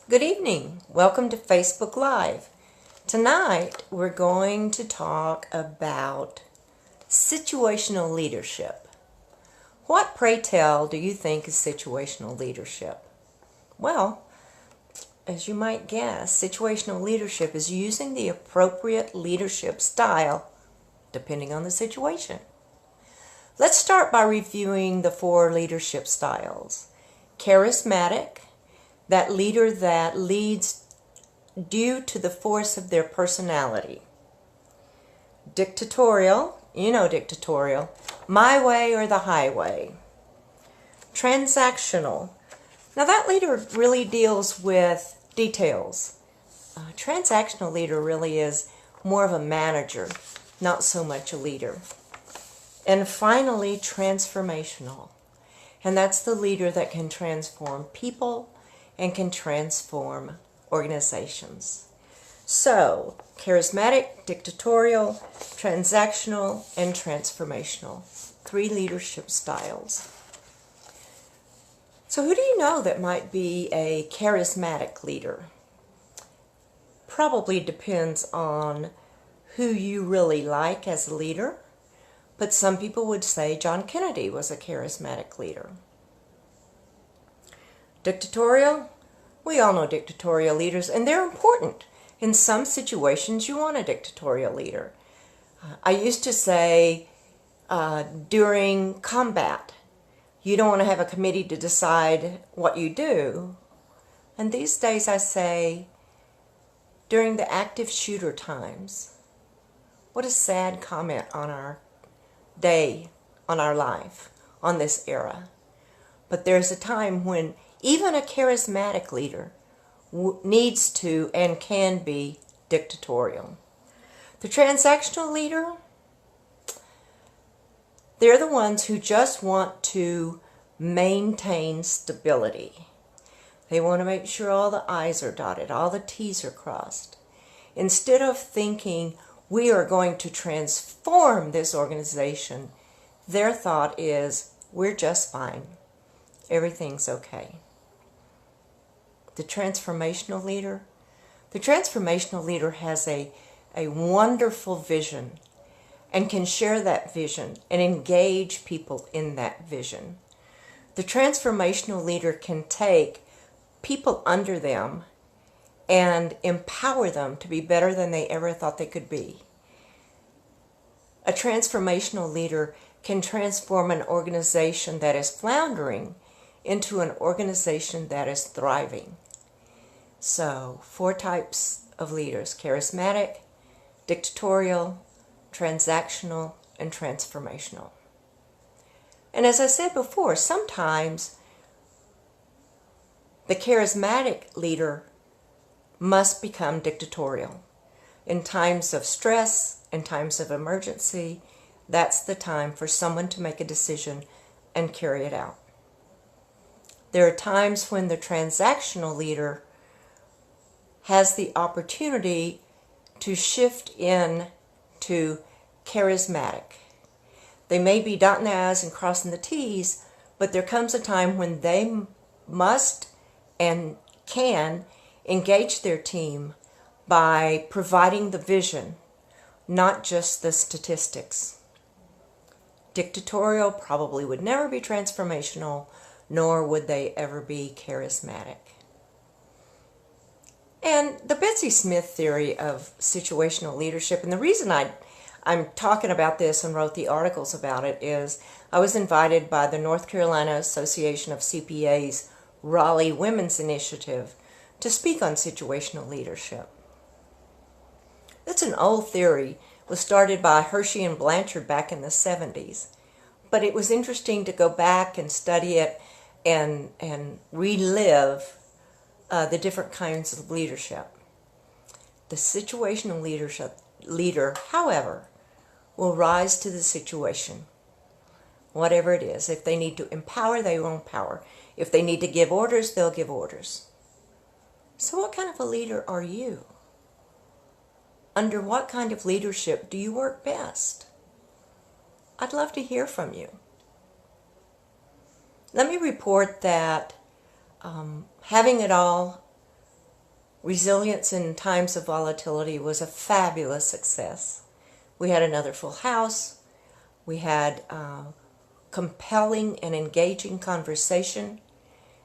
Good evening. Welcome to Facebook Live. Tonight we're going to talk about situational leadership. What, pray tell, do you think is situational leadership? Well, as you might guess, situational leadership is using the appropriate leadership style depending on the situation. Let's start by reviewing the 4 leadership styles. Charismatic, that leader that leads due to the force of their personality. Dictatorial, dictatorial, my way or the highway. Transactional, now that leader really deals with details. Transactional leader really is more of a manager, not so much a leader. And finally, transformational. And that's the leader that can transform people and can transform organizations. So, charismatic, dictatorial, transactional, and transformational. 3 leadership styles. So who do you know that might be a charismatic leader? Probably depends on who you really like as a leader. But some people would say John Kennedy was a charismatic leader. Dictatorial? We all know dictatorial leaders, and they're important. In some situations, you want a dictatorial leader. I used to say during combat, you don't want to have a committee to decide what you do. And these days I say during the active shooter times. What a sad comment on our day, on our life, on this era. But there's a time when even a charismatic leader needs to and can be dictatorial. The transactional leader, they're the ones who just want to maintain stability. They want to make sure all the I's are dotted, all the T's are crossed. Instead of thinking, we are going to transform this organization, their thought is, we're just fine. Everything's okay. The transformational leader? The transformational leader has a wonderful vision and can share that vision and engage people in that vision. The transformational leader can take people under them and empower them to be better than they ever thought they could be. A transformational leader can transform an organization that is floundering into an organization that is thriving. So, 4 types of leaders: charismatic, dictatorial, transactional, and transformational. And as I said before, sometimes the charismatic leader must become dictatorial. In times of stress, in times of emergency, that's the time for someone to make a decision and carry it out. There are times when the transactional leader has the opportunity to shift in to charismatic. They may be dotting the I's and crossing the T's, but there comes a time when they must and can engage their team by providing the vision, not just the statistics. Dictatorial probably would never be transformational, nor would they ever be charismatic. And the Betsy Smith theory of situational leadership, and the reason I'm talking about this and wrote the articles about it is I was invited by the North Carolina Association of CPAs Raleigh Women's Initiative to speak on situational leadership. It's an old theory. It was started by Hershey and Blanchard back in the 70s. But it was interesting to go back and study it and relive the different kinds of leadership. The situational leader, however, will rise to the situation, whatever it is. If they need to empower, they will empower. If they need to give orders, they'll give orders. So what kind of a leader are you? Under what kind of leadership do you work best? I'd love to hear from you. Let me report that having it all Resilience in times of volatility was a fabulous success. We had another full house. We had compelling and engaging conversation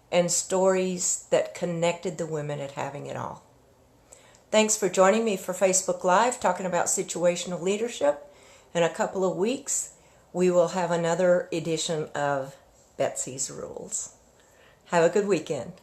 and stories that connected the women at Having It All. Thanks for joining me for Facebook Live talking about situational leadership. In a couple of weeks, we will have another edition of Betsy's Rules. Have a good weekend.